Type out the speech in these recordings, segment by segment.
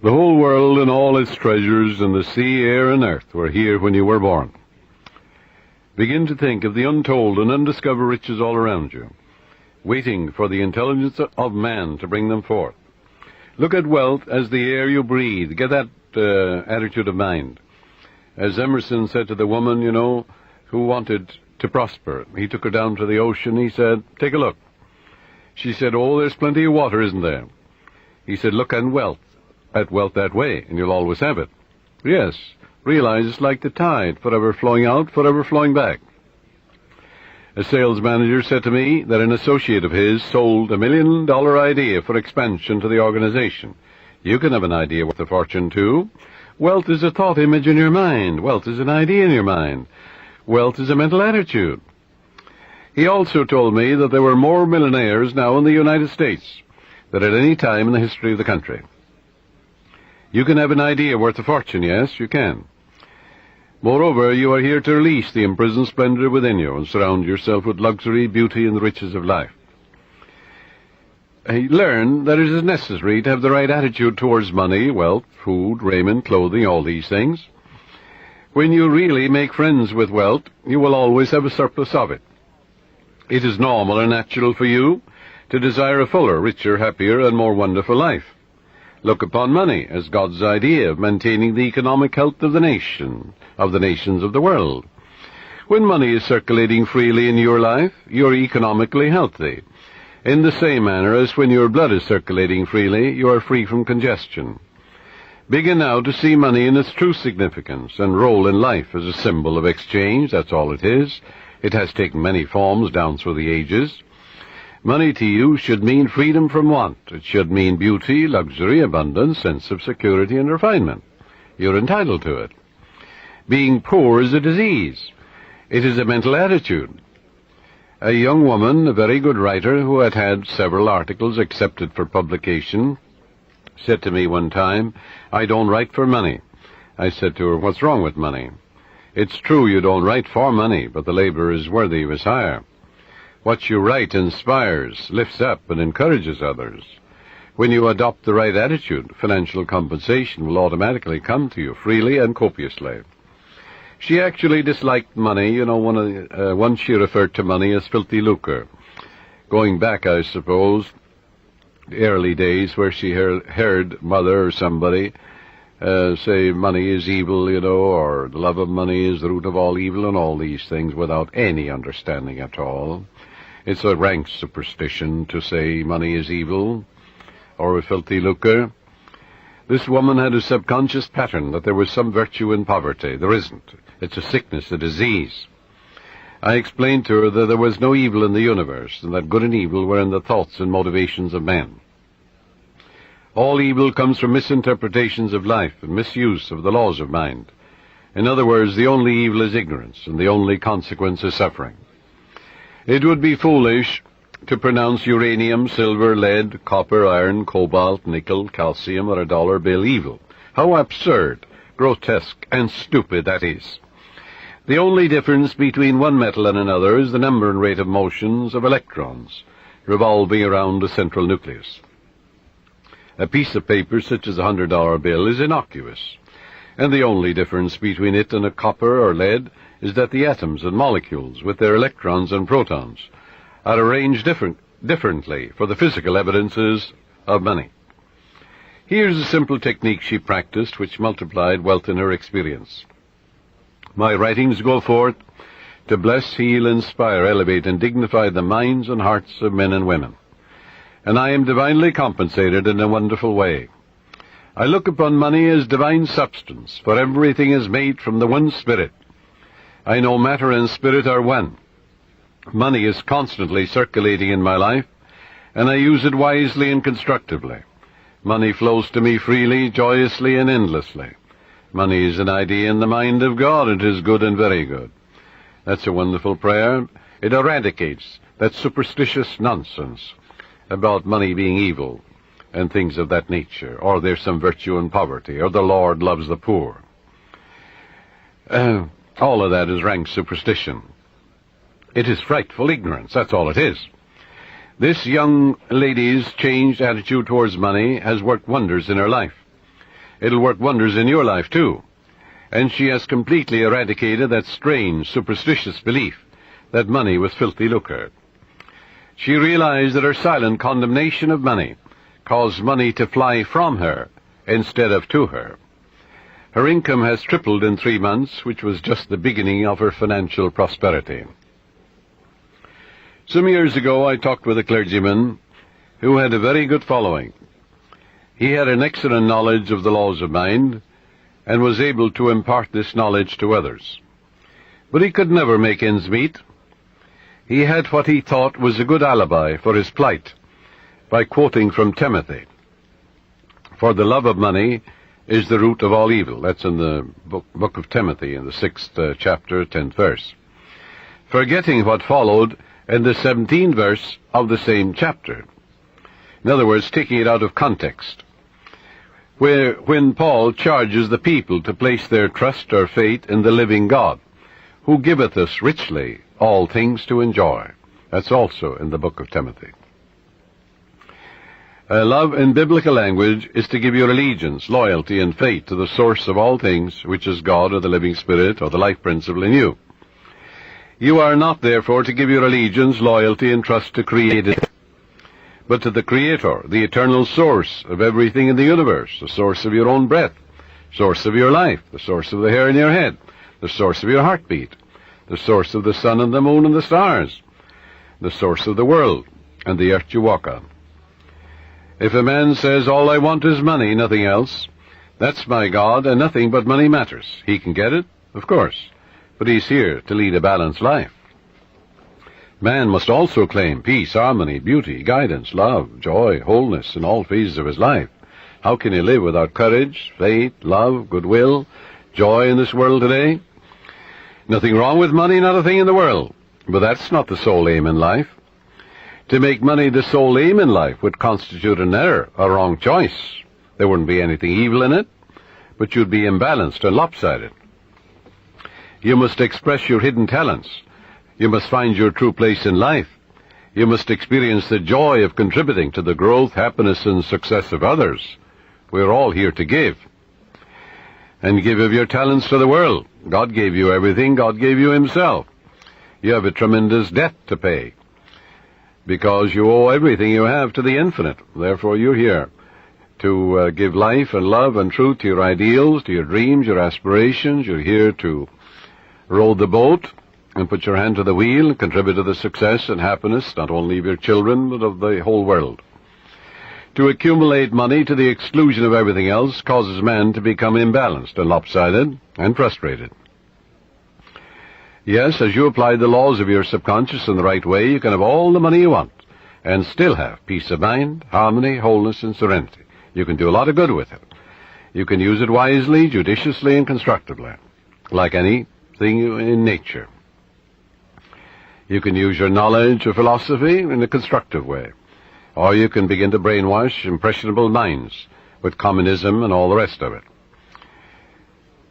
The whole world and all its treasures and the sea, air, and earth were here when you were born. Begin to think of the untold and undiscovered riches all around you, waiting for the intelligence of man to bring them forth. Look at wealth as the air you breathe. Get that attitude of mind. As Emerson said to the woman, who wanted to prosper. He took her down to the ocean. He said, "Take a look." She said, "Oh, there's plenty of water, isn't there?" He said, "Look at wealth that way, and you'll always have it." Yes, realize it's like the tide, forever flowing out, forever flowing back. A sales manager said to me that an associate of his sold $1 million idea for expansion to the organization. You can have an idea worth a fortune, too. Wealth is a thought image in your mind. Wealth is an idea in your mind. Wealth is a mental attitude. He also told me that there were more millionaires now in the United States than at any time in the history of the country. You can have an idea worth a fortune, yes, you can. Moreover, you are here to release the imprisoned splendor within you and surround yourself with luxury, beauty, and the riches of life. Learn that it is necessary to have the right attitude towards money, wealth, food, raiment, clothing, all these things. When you really make friends with wealth, you will always have a surplus of it. It is normal and natural for you to desire a fuller, richer, happier, and more wonderful life. Look upon money as God's idea of maintaining the economic health of the nations of the world. When money is circulating freely in your life, you're economically healthy. In the same manner as when your blood is circulating freely, you are free from congestion. Begin now to see money in its true significance and role in life as a symbol of exchange. That's all it is. It has taken many forms down through the ages. Money to you should mean freedom from want. It should mean beauty, luxury, abundance, sense of security, and refinement. You're entitled to it. Being poor is a disease. It is a mental attitude. A young woman, a very good writer, who had had several articles accepted for publication, said to me one time, "I don't write for money." I said to her, "What's wrong with money?" "It's true you don't write for money, but the labor is worthy of his hire. What you write inspires, lifts up, and encourages others. When you adopt the right attitude, financial compensation will automatically come to you freely and copiously." She actually disliked money. Once she referred to money as filthy lucre. Going back, I suppose, the early days where she heard mother or somebody say money is evil, or the love of money is the root of all evil, and all these things without any understanding at all. It's a rank superstition to say money is evil or a filthy lucre. This woman had a subconscious pattern that there was some virtue in poverty. There isn't. It's a sickness, a disease. I explained to her that there was no evil in the universe, and that good and evil were in the thoughts and motivations of men. All evil comes from misinterpretations of life and misuse of the laws of mind. In other words, the only evil is ignorance, and the only consequence is suffering. It would be foolish to pronounce uranium, silver, lead, copper, iron, cobalt, nickel, calcium, or a dollar bill evil. How absurd, grotesque, and stupid that is. The only difference between one metal and another is the number and rate of motions of electrons revolving around a central nucleus. A piece of paper such as a $100 bill is innocuous, and the only difference between it and a copper or lead is that the atoms and molecules, with their electrons and protons, are arranged differently for the physical evidences of money. Here's a simple technique she practiced which multiplied wealth in her experience. My writings go forth to bless, heal, inspire, elevate, and dignify the minds and hearts of men and women. And I am divinely compensated in a wonderful way. I look upon money as divine substance, for everything is made from the one spirit. I know matter and spirit are one. Money is constantly circulating in my life, and I use it wisely and constructively. Money flows to me freely, joyously, and endlessly. Money is an idea in the mind of God. It is good and very good. That's a wonderful prayer. It eradicates that superstitious nonsense about money being evil and things of that nature, or there's some virtue in poverty, or the Lord loves the poor. All of that is rank superstition. It is frightful ignorance. That's all it is. This young lady's changed attitude towards money has worked wonders in her life. it'll work wonders in your life too. And she has completely eradicated that strange, superstitious belief that money was filthy lucre. She realized that her silent condemnation of money caused money to fly from her instead of to her. Her income has tripled in 3 months, which was just the beginning of her financial prosperity. Some years ago, I talked with a clergyman who had a very good following. He had an excellent knowledge of the laws of mind and was able to impart this knowledge to others. But he could never make ends meet. He had what he thought was a good alibi for his plight by quoting from Timothy, "For the love of money is the root of all evil." That's in the book of Timothy, in the 6th chapter, 10th verse. Forgetting what followed in the 17th verse of the same chapter. In other words, taking it out of context, when Paul charges the people to place their trust or faith in the living God, who giveth us richly all things to enjoy. That's also in the book of Timothy. Love in biblical language is to give your allegiance, loyalty, and faith to the source of all things, which is God or the living Spirit or the life principle in you. You are not, therefore, to give your allegiance, loyalty, and trust to created, but to the Creator, the eternal source of everything in the universe, the source of your own breath, source of your life, the source of the hair in your head, the source of your heartbeat, the source of the sun and the moon and the stars, the source of the world and the earth you walk on. If a man says, "All I want is money, nothing else," that's my God, and nothing but money matters. He can get it, of course, but he's here to lead a balanced life. Man must also claim peace, harmony, beauty, guidance, love, joy, wholeness in all phases of his life. How can he live without courage, faith, love, goodwill, joy in this world today? Nothing wrong with money, not a thing in the world, but that's not the sole aim in life. To make money the sole aim in life would constitute an error, a wrong choice. There wouldn't be anything evil in it, but you'd be imbalanced and lopsided. You must express your hidden talents. You must find your true place in life. You must experience the joy of contributing to the growth, happiness, and success of others. We're all here to give. And give of your talents to the world. God gave you everything. God gave you himself. You have a tremendous debt to pay, because you owe everything you have to the infinite. Therefore, you're here to give life and love and truth to your ideals, to your dreams, your aspirations. You're here to row the boat and put your hand to the wheel and contribute to the success and happiness not only of your children, but of the whole world. To accumulate money to the exclusion of everything else causes man to become imbalanced and lopsided and frustrated. Yes, as you apply the laws of your subconscious in the right way, you can have all the money you want and still have peace of mind, harmony, wholeness, and serenity. You can do a lot of good with it. You can use it wisely, judiciously, and constructively, like anything in nature. You can use your knowledge or philosophy in a constructive way, or you can begin to brainwash impressionable minds with communism and all the rest of it.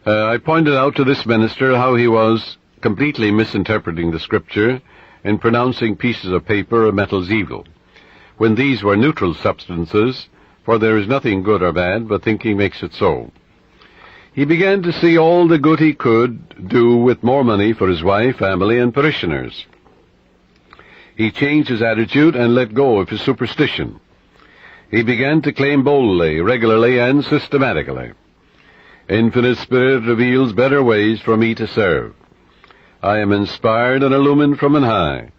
I pointed out to this minister how he was completely misinterpreting the Scripture and pronouncing pieces of paper or metals evil, when these were neutral substances, for there is nothing good or bad, but thinking makes it so. He began to see all the good he could do with more money for his wife, family, and parishioners. He changed his attitude and let go of his superstition. He began to claim boldly, regularly, and systematically, "Infinite Spirit reveals better ways for me to serve. I am inspired and illumined from on high,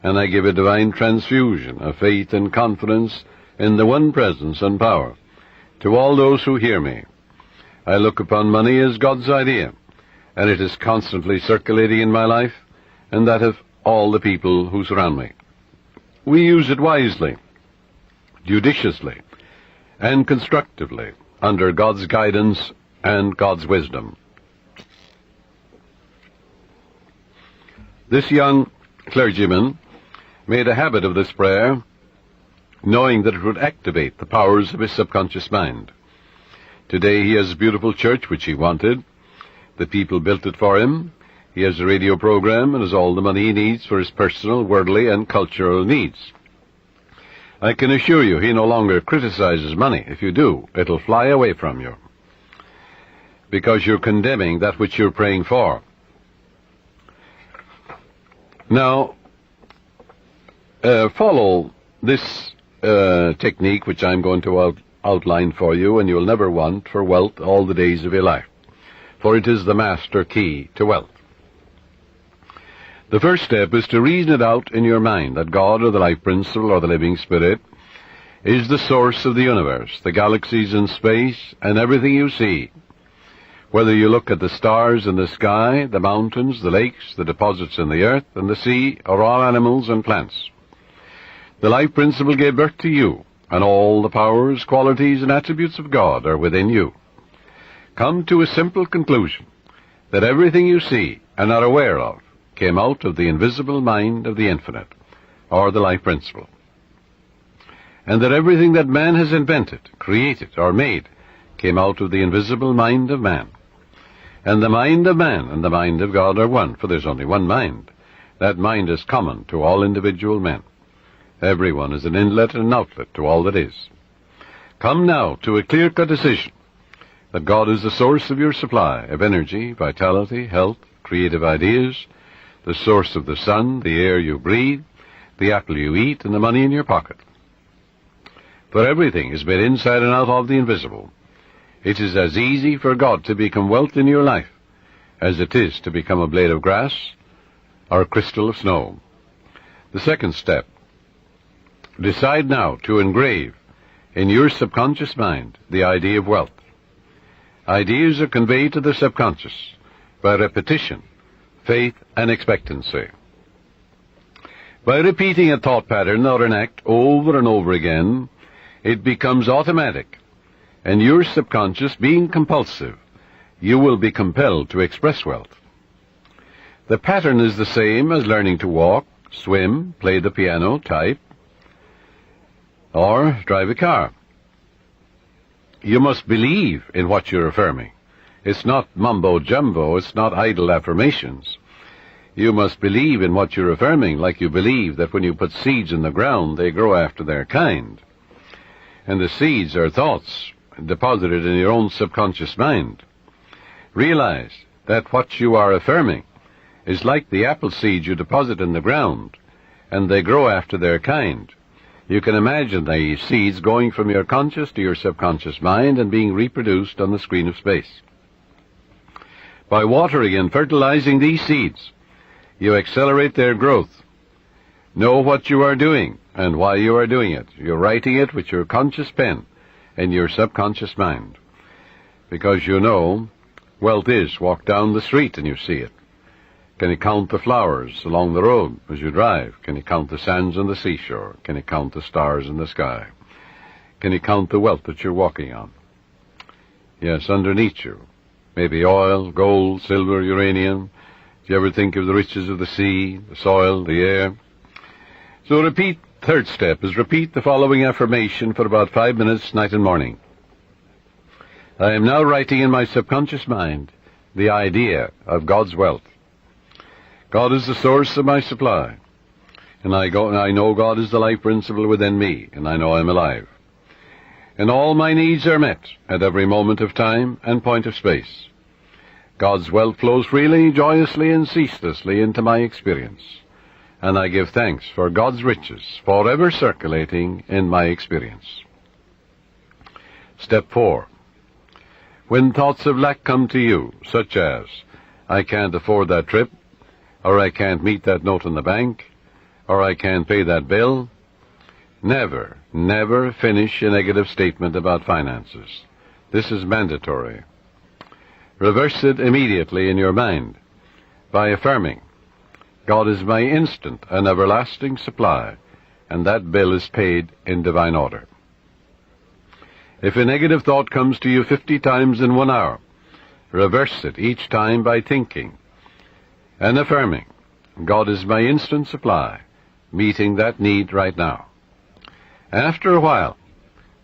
and I give a divine transfusion of faith and confidence in the one presence and power to all those who hear me. I look upon money as God's idea, and it is constantly circulating in my life and that of all the people who surround me. We use it wisely, judiciously, and constructively under God's guidance and God's wisdom." This young clergyman made a habit of this prayer, knowing that it would activate the powers of his subconscious mind. Today he has a beautiful church which he wanted. The people built it for him. He has a radio program and has all the money he needs for his personal, worldly, and cultural needs. I can assure you he no longer criticizes money. If you do, it'll fly away from you. because you're condemning that which you're praying for. Now, follow this technique which I'm going to outline for you, and you'll never want for wealth all the days of your life, for it is the master key to wealth. The first step is to reason it out in your mind that God, or the life principle, or the living spirit, is the source of the universe, the galaxies in space, and everything you see. Whether you look at the stars in the sky, the mountains, the lakes, the deposits in the earth, and the sea, or all animals and plants. The life principle gave birth to you, and all the powers, qualities, and attributes of God are within you. Come to a simple conclusion, that everything you see and are aware of came out of the invisible mind of the infinite, or the life principle. And that everything that man has invented, created, or made came out of the invisible mind of man. And the mind of man and the mind of God are one, for there's only one mind. That mind is common to all individual men. Everyone is an inlet and an outlet to all that is. Come now to a clear-cut decision that God is the source of your supply of energy, vitality, health, creative ideas, the source of the sun, the air you breathe, the apple you eat, and the money in your pocket. For everything is made inside and out of the invisible. It is as easy for God to become wealth in your life as it is to become a blade of grass or a crystal of snow. The second step, decide now to engrave in your subconscious mind the idea of wealth. Ideas are conveyed to the subconscious by repetition, faith, and expectancy. By repeating a thought pattern or an act over and over again, it becomes automatic, and your subconscious being compulsive, you will be compelled to express wealth. The pattern is the same as learning to walk, swim, play the piano, type, or drive a car. You must believe in what you're affirming. It's not mumbo-jumbo, it's not idle affirmations. You must believe in what you're affirming, like you believe that when you put seeds in the ground, they grow after their kind. And the seeds are thoughts deposited in your own subconscious mind. Realize that what you are affirming is like the apple seeds you deposit in the ground, and they grow after their kind. You can imagine these seeds going from your conscious to your subconscious mind and being reproduced on the screen of space. By watering and fertilizing these seeds, you accelerate their growth. Know what you are doing and why you are doing it. You're writing it with your conscious pen in your subconscious mind. Because you know, wealth is walk down the street and you see it. Can you count the flowers along the road as you drive? Can you count the sands on the seashore? Can you count the stars in the sky? Can you count the wealth that you're walking on? Yes, underneath you. Maybe oil, gold, silver, uranium. Do you ever think of the riches of the sea, the soil, the air? So third step is repeat the following affirmation for about 5 minutes, night and morning. I am now writing in my subconscious mind the idea of God's wealth. God is the source of my supply, and I know God is the life principle within me, and I know I'm alive. And all my needs are met at every moment of time and point of space. God's wealth flows freely, joyously, and ceaselessly into my experience, and I give thanks for God's riches forever circulating in my experience. Step 4. When thoughts of lack come to you, such as, I can't afford that trip, or I can't meet that note in the bank, or I can't pay that bill, never finish a negative statement about finances. This is mandatory. Reverse it immediately in your mind by affirming, God is my instant and everlasting supply, and that bill is paid in divine order. If a negative thought comes to you 50 times in 1 hour, reverse it each time by thinking and affirming, God is my instant supply, meeting that need right now. After a while,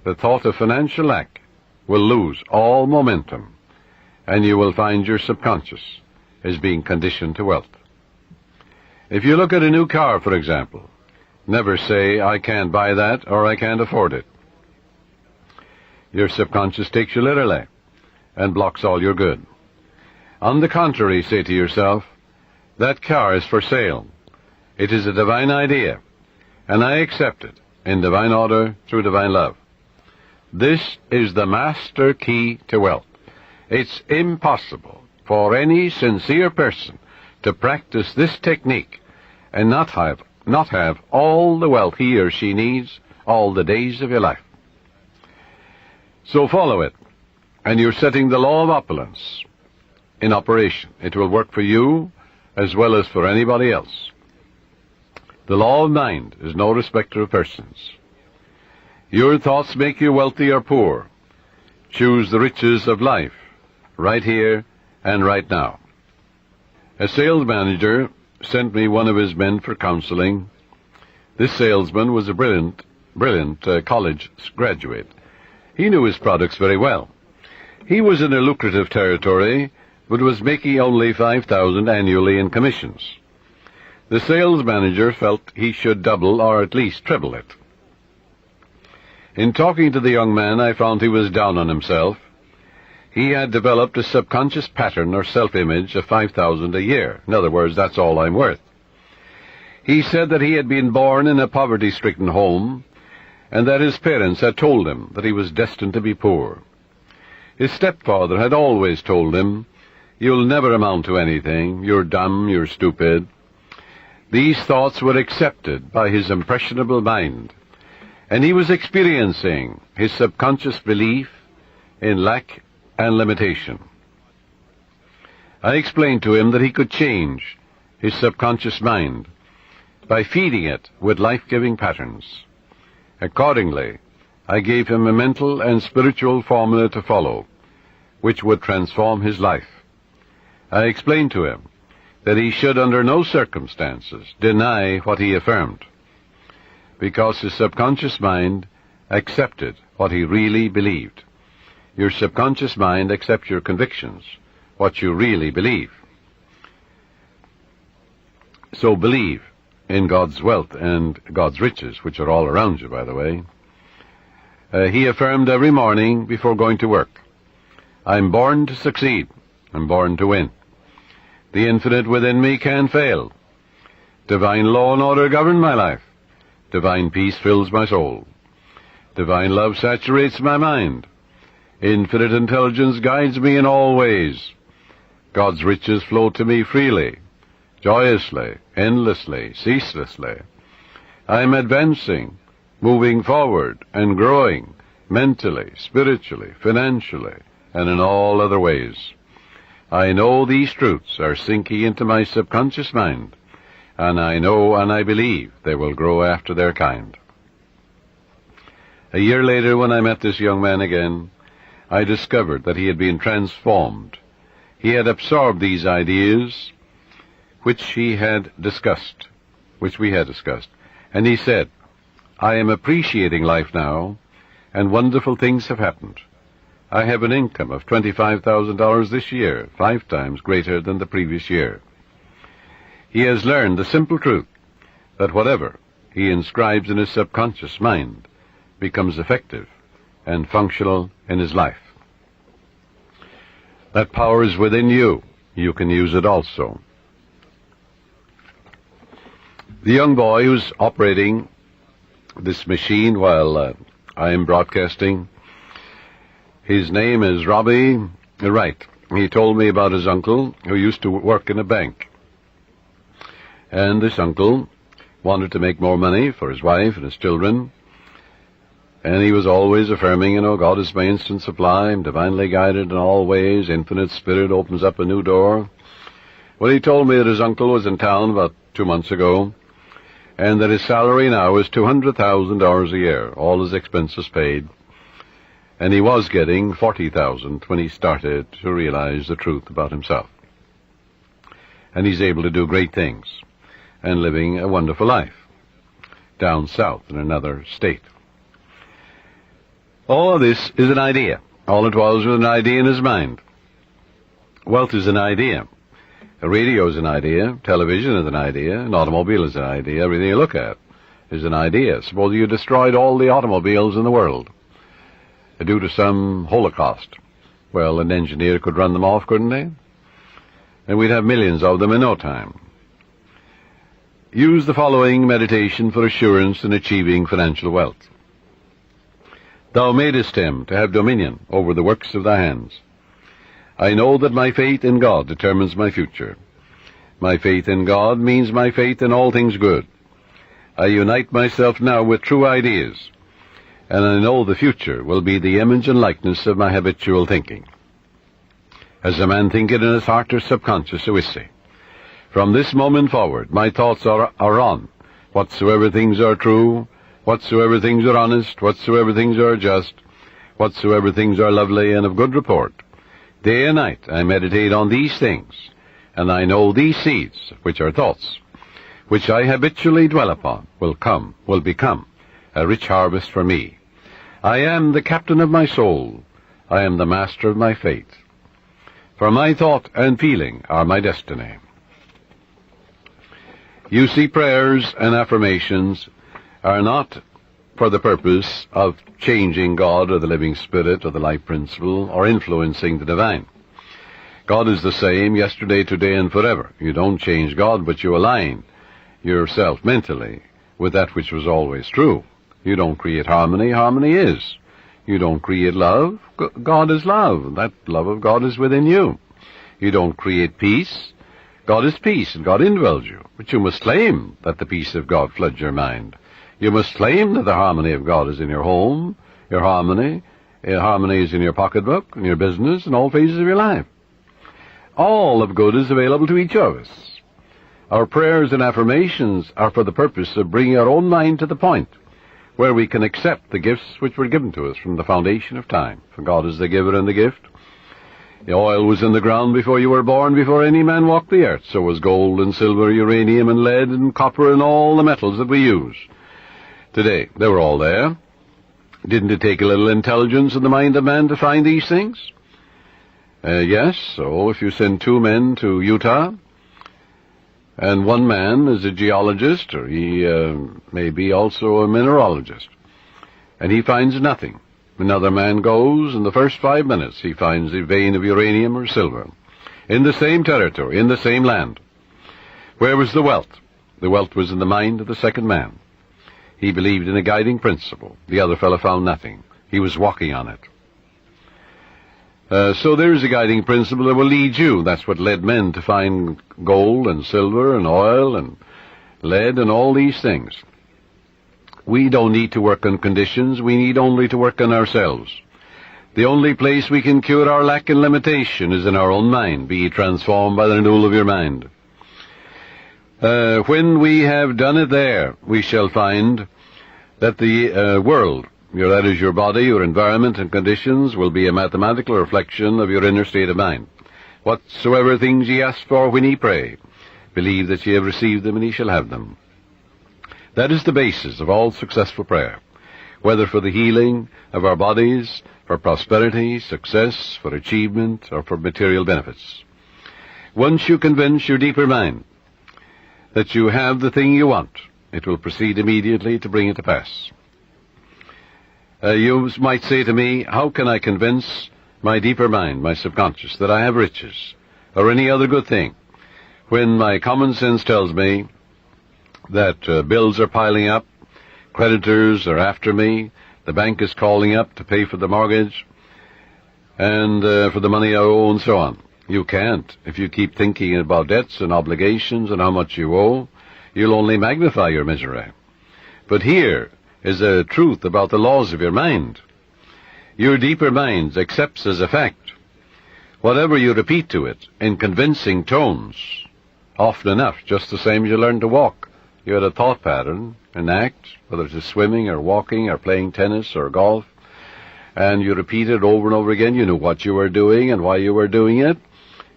the thought of financial lack will lose all momentum, and you will find your subconscious is being conditioned to wealth. If you look at a new car, for example, never say, I can't buy that or I can't afford it. Your subconscious takes you literally, and blocks all your good. On the contrary, say to yourself, that car is for sale. It is a divine idea, and I accept it in divine order through divine love. This is the master key to wealth. It's impossible for any sincere person to practice this technique and not have all the wealth he or she needs all the days of your life. So follow it, and you're setting the law of opulence in operation. It will work for you as well as for anybody else. The law of mind is no respecter of persons. Your thoughts make you wealthy or poor. Choose the riches of life, right here and right now. A sales manager sent me one of his men for counseling. This salesman was a brilliant college graduate. He knew his products very well. He was in a lucrative territory, but was making only $5,000 annually in commissions. The sales manager felt he should double or at least triple it. In talking to the young man, I found he was down on himself. He had developed a subconscious pattern or self-image of $5,000 a year. In other words, that's all I'm worth. He said that he had been born in a poverty-stricken home, and that his parents had told him that he was destined to be poor. His stepfather had always told him, "You'll never amount to anything. You're dumb, you're stupid." These thoughts were accepted by his impressionable mind, and he was experiencing his subconscious belief in lack and limitation. I explained to him that he could change his subconscious mind by feeding it with life-giving patterns. Accordingly, I gave him a mental and spiritual formula to follow, which would transform his life. I explained to him that he should under no circumstances deny what he affirmed, because his subconscious mind accepted what he really believed. Your subconscious mind accepts your convictions, what you really believe. So believe in God's wealth and God's riches, which are all around you, by the way. He affirmed every morning before going to work, "I'm born to succeed. I'm born to win. The infinite within me can't fail. Divine law and order govern my life. Divine peace fills my soul. Divine love saturates my mind. Infinite intelligence guides me in all ways. God's riches flow to me freely, joyously, endlessly, ceaselessly. I'm advancing, moving forward, and growing mentally, spiritually, financially, and in all other ways. I know these truths are sinking into my subconscious mind, and I know and I believe they will grow after their kind." A year later, when I met this young man again, I discovered that he had been transformed. He had absorbed these ideas which we had discussed, and he said, "I am appreciating life now, and wonderful things have happened. I have an income of $25,000 this year, 5 times greater than the previous year." He has learned the simple truth that whatever he inscribes in his subconscious mind becomes effective and functional in his life. That power is within you. You can use it also. The young boy who's operating this machine while I am broadcasting, his name is Robbie Wright. He told me about his uncle who used to work in a bank. And this uncle wanted to make more money for his wife and his children. And he was always affirming, God is my instant supply, I'm divinely guided in all ways, infinite spirit opens up a new door. Well, he told me that his uncle was in town about 2 months ago, and that his salary now is $200,000 a year, all his expenses paid. And he was getting $40,000 when he started to realize the truth about himself. And he's able to do great things, and living a wonderful life, down south in another state. All of this is an idea. All it was an idea in his mind. Wealth is an idea. A radio is an idea. Television is an idea. An automobile is an idea. Everything you look at is an idea. Suppose you destroyed all the automobiles in the world due to some holocaust. Well, an engineer could run them off, couldn't they? And we'd have millions of them in no time. Use the following meditation for assurance in achieving financial wealth. Thou madest him to have dominion over the works of thy hands. I know that my faith in God determines my future. My faith in God means my faith in all things good. I unite myself now with true ideas, and I know the future will be the image and likeness of my habitual thinking. As a man thinketh in his heart or subconscious, so is he. From this moment forward, my thoughts are on whatsoever things are true, whatsoever things are honest, whatsoever things are just, whatsoever things are lovely and of good report. Day and night I meditate on these things, and I know these seeds, which are thoughts, which I habitually dwell upon, will become a rich harvest for me. I am the captain of my soul. I am the master of my fate. For my thought and feeling are my destiny. You see, prayers and affirmations are not for the purpose of changing God or the living spirit or the life principle or influencing the divine. God is the same yesterday, today, and forever. You don't change God, but you align yourself mentally with that which was always true. You don't create harmony. Harmony is. You don't create love. God is love. That love of God is within you. You don't create peace. God is peace, and God indwells you. But you must claim that the peace of God floods your mind. You must claim that the harmony of God is in your home, your harmony is in your pocketbook, in your business, in all phases of your life. All of good is available to each of us. Our prayers and affirmations are for the purpose of bringing our own mind to the point where we can accept the gifts which were given to us from the foundation of time. For God is the giver and the gift. The oil was in the ground before you were born, before any man walked the earth. So was gold and silver, uranium and lead and copper and all the metals that we use today. They were all there. Didn't it take a little intelligence in the mind of man to find these things? Yes, so if you send 2 men to Utah, and one man is a geologist, or he may be also a mineralogist, and he finds nothing. Another man goes, in the first 5 minutes he finds a vein of uranium or silver, in the same territory, in the same land. Where was the wealth? The wealth was in the mind of the second man. He believed in a guiding principle. The other fellow found nothing. He was walking on it. So there is a guiding principle that will lead you. That's what led men to find gold and silver and oil and lead and all these things. We don't need to work on conditions. We need only to work on ourselves. The only place we can cure our lack and limitation is in our own mind. Be ye transformed by the renewal of your mind. When we have done it there, we shall find that the world, that is your body, your environment and conditions, will be a mathematical reflection of your inner state of mind. Whatsoever things ye ask for when ye pray, believe that ye have received them, and ye shall have them. That is the basis of all successful prayer, whether for the healing of our bodies, for prosperity, success, for achievement, or for material benefits. Once you convince your deeper mind that you have the thing you want, it will proceed immediately to bring it to pass. You might say to me, how can I convince my deeper mind, my subconscious, that I have riches, or any other good thing, when my common sense tells me that bills are piling up, creditors are after me, the bank is calling up to pay for the mortgage, and for the money I owe, and so on. You can't. If you keep thinking about debts and obligations and how much you owe, you'll only magnify your misery. But here is a truth about the laws of your mind. Your deeper mind accepts as a fact whatever you repeat to it in convincing tones, often enough, just the same as you learn to walk. You had a thought pattern, an act, whether it's swimming or walking or playing tennis or golf, and you repeat it over and over again. You knew what you were doing and why you were doing it.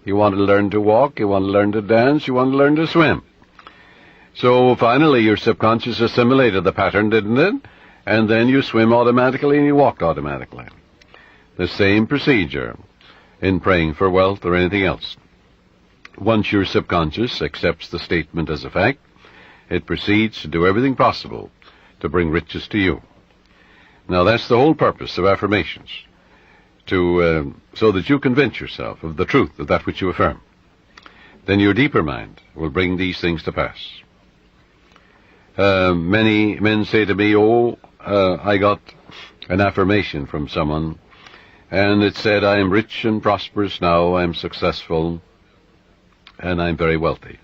You wanted to learn to walk, you wanted to learn to dance, you wanted to learn to swim. So finally your subconscious assimilated the pattern, didn't it? And then you swim automatically and you walk automatically. The same procedure in praying for wealth or anything else. Once your subconscious accepts the statement as a fact, it proceeds to do everything possible to bring riches to you. Now that's the whole purpose of affirmations. so that you convince yourself of the truth of that which you affirm. Then your deeper mind will bring these things to pass. Many men say to me, I got an affirmation from someone, and it said, I am rich and prosperous now, I am successful, and I'm very wealthy.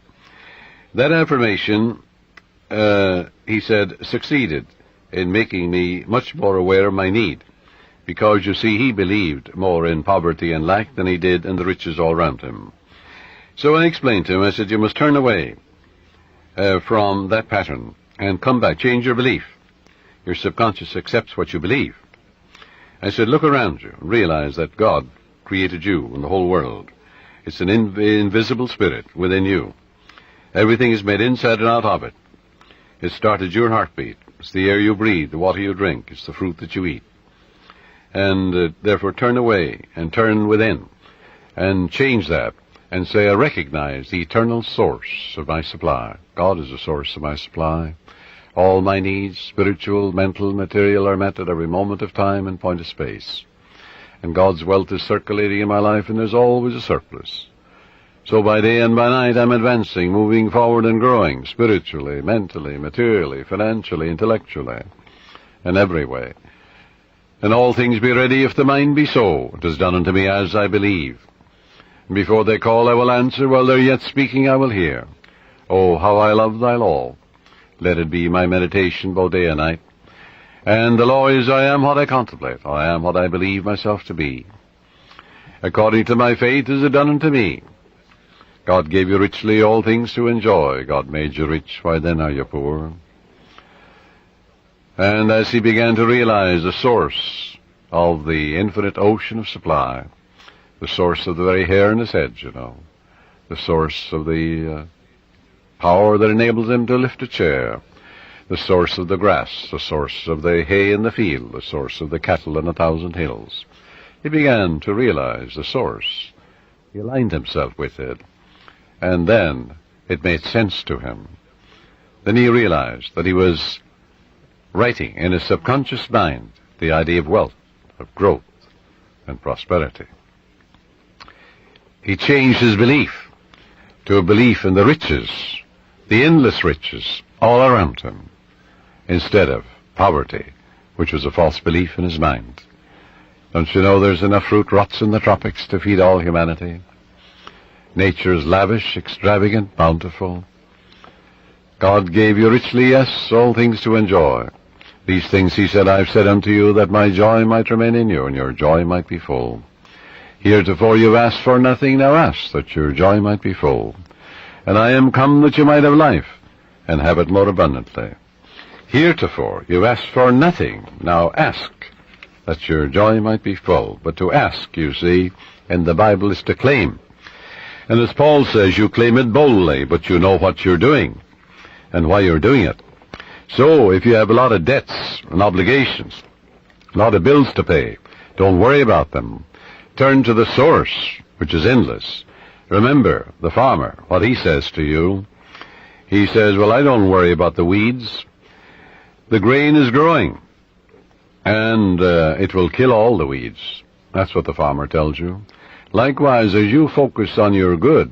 That affirmation, he said, succeeded in making me much more aware of my need, because, you see, he believed more in poverty and lack than he did in the riches all around him. So I explained to him, I said, you must turn away from that pattern and come back, change your belief. Your subconscious accepts what you believe. I said, look around you and realize that God created you and the whole world. It's an invisible spirit within you. Everything is made inside and out of it. It started your heartbeat. It's the air you breathe, the water you drink. It's the fruit that you eat. And therefore turn away and turn within and change that and say, I recognize the eternal source of my supply. God is the source of my supply. All my needs, spiritual, mental, material, are met at every moment of time and point of space. And God's wealth is circulating in my life, and there's always a surplus. So by day and by night I'm advancing, moving forward and growing, spiritually, mentally, materially, financially, intellectually, in every way. And all things be ready if the mind be so. It is done unto me as I believe. And before they call I will answer, while they're yet speaking I will hear. Oh, how I love thy law. Let it be my meditation both day and night. And the law is, I am what I contemplate. I am what I believe myself to be. According to my faith is it done unto me. God gave you richly all things to enjoy. God made you rich, why then are you poor? And as he began to realize the source of the infinite ocean of supply, the source of the very hair in his head, you know, the source of the power that enables him to lift a chair, the source of the grass, the source of the hay in the field, the source of the cattle in 1,000 hills. He began to realize the source. He aligned himself with it, and then it made sense to him. Then he realized that he was writing in his subconscious mind the idea of wealth, of growth, and prosperity. He changed his belief to a belief in the riches, the endless riches all around him, instead of poverty, which was a false belief in his mind. Don't you know there's enough fruit rots in the tropics to feed all humanity? Nature is lavish, extravagant, bountiful. God gave you richly, yes, all things to enjoy. These things, he said, I've said unto you, that my joy might remain in you, and your joy might be full. Heretofore you've asked for nothing, now ask, that your joy might be full. And I am come that you might have life, and have it more abundantly. Heretofore you've asked for nothing, now ask, that your joy might be full. But to ask, you see, in the Bible is to claim. And as Paul says, you claim it boldly, but you know what you're doing, and why you're doing it. So, if you have a lot of debts and obligations, a lot of bills to pay, don't worry about them. Turn to the source, which is endless. Remember, the farmer, what he says to you. He says, well, I don't worry about the weeds. The grain is growing, and it will kill all the weeds. That's what the farmer tells you. Likewise, as you focus on your good,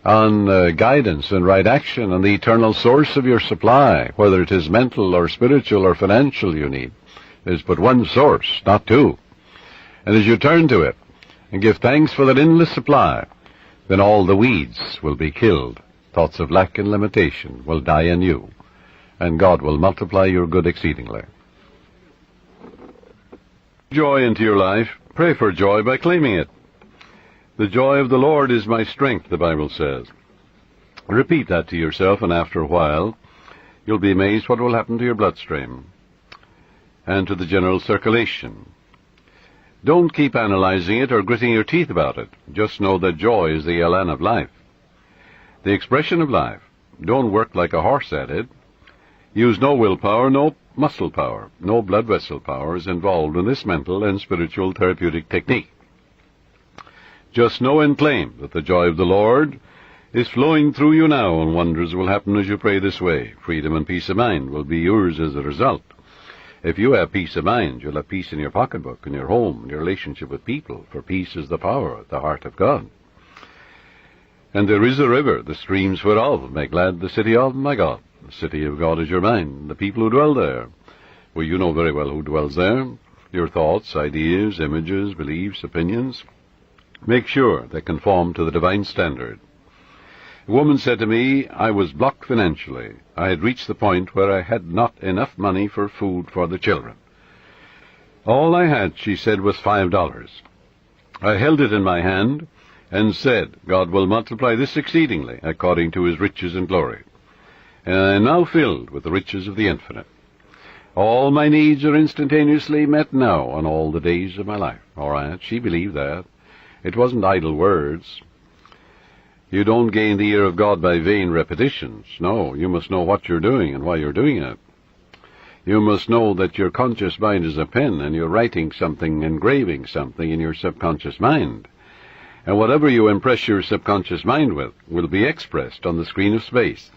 on guidance and right action, on the eternal source of your supply, whether it is mental or spiritual or financial you need, there's but one source, not two. And as you turn to it and give thanks for that endless supply, then all the weeds will be killed. Thoughts of lack and limitation will die in you, and God will multiply your good exceedingly. Joy into your life. Pray for joy by claiming it. The joy of the Lord is my strength, the Bible says. Repeat that to yourself, and after a while, you'll be amazed what will happen to your bloodstream and to the general circulation. Don't keep analyzing it or gritting your teeth about it. Just know that joy is the elan of life, the expression of life. Don't work like a horse at it. Use no willpower, no muscle power, no blood vessel power is involved in this mental and spiritual therapeutic technique. Just know and claim that the joy of the Lord is flowing through you now, and wonders will happen as you pray this way. Freedom and peace of mind will be yours as a result. If you have peace of mind, you'll have peace in your pocketbook, in your home, in your relationship with people, for peace is the power, the heart of God. And there is a river, the streams whereof make glad the city of my God. The city of God is your mind, the people who dwell there. Well, you know very well who dwells there. Your thoughts, ideas, images, beliefs, opinions. Make sure they conform to the divine standard. A woman said to me, I was blocked financially. I had reached the point where I had not enough money for food for the children. All I had, she said, was $5. I held it in my hand and said, God will multiply this exceedingly according to his riches and glory. And I am now filled with the riches of the infinite. All my needs are instantaneously met now on all the days of my life. All right, she believed that. It wasn't idle words. You don't gain the ear of God by vain repetitions. No, you must know what you're doing and why you're doing it. You must know that your conscious mind is a pen, and you're writing something, engraving something in your subconscious mind. And whatever you impress your subconscious mind with will be expressed on the screen of space.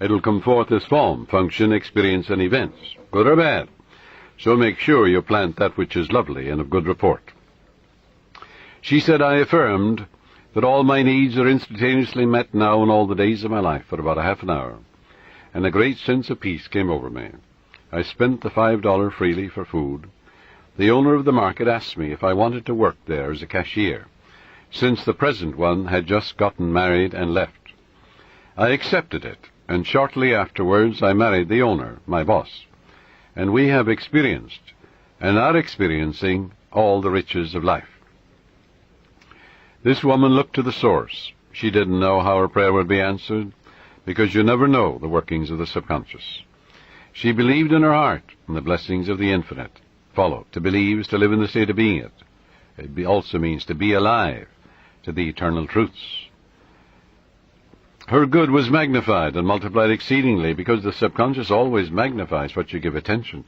It'll come forth as form, function, experience, and events, good or bad. So make sure you plant that which is lovely and of good report. She said, I affirmed that all my needs are instantaneously met now in all the days of my life for about a half an hour, and a great sense of peace came over me. I spent the $5 freely for food. The owner of the market asked me if I wanted to work there as a cashier, since the present one had just gotten married and left. I accepted it, and shortly afterwards I married the owner, my boss, and we have experienced and are experiencing all the riches of life. This woman looked to the source. She didn't know how her prayer would be answered, because you never know the workings of the subconscious. She believed in her heart in the blessings of the infinite. Follow. To believe is to live in the state of being it. It also means to be alive to the eternal truths. Her good was magnified and multiplied exceedingly, because the subconscious always magnifies what you give attention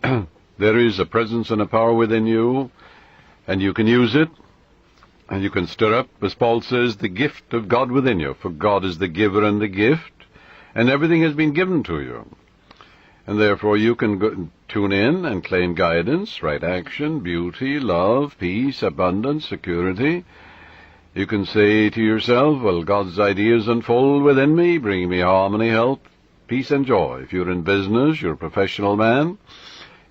to. There is a presence and a power within you, and you can use it, and you can stir up, as Paul says, the gift of God within you. For God is the giver and the gift, and everything has been given to you. And therefore you can tune in and claim guidance, right action, beauty, love, peace, abundance, security. You can say to yourself, well, God's ideas unfold within me, bringing me harmony, health, peace, and joy. If you're in business, you're a professional man,